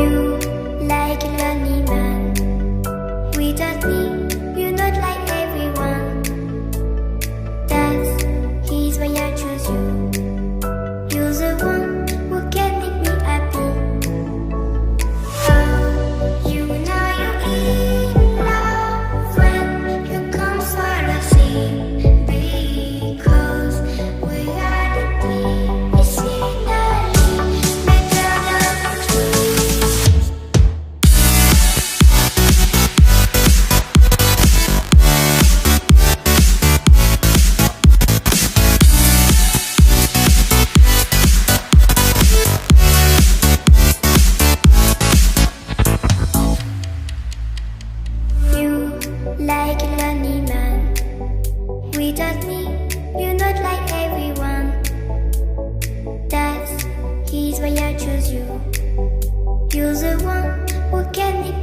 You like a lonely man. Without me, you're not like everyone. That's he's why I choose you. You're the one who can make me happy. Oh, you know you're in love when you come for the sea. Because we are the medicinally better than trees. You like a lonely man. Without me, you're not like everyone. That's he's why I choose you. You're the one who can make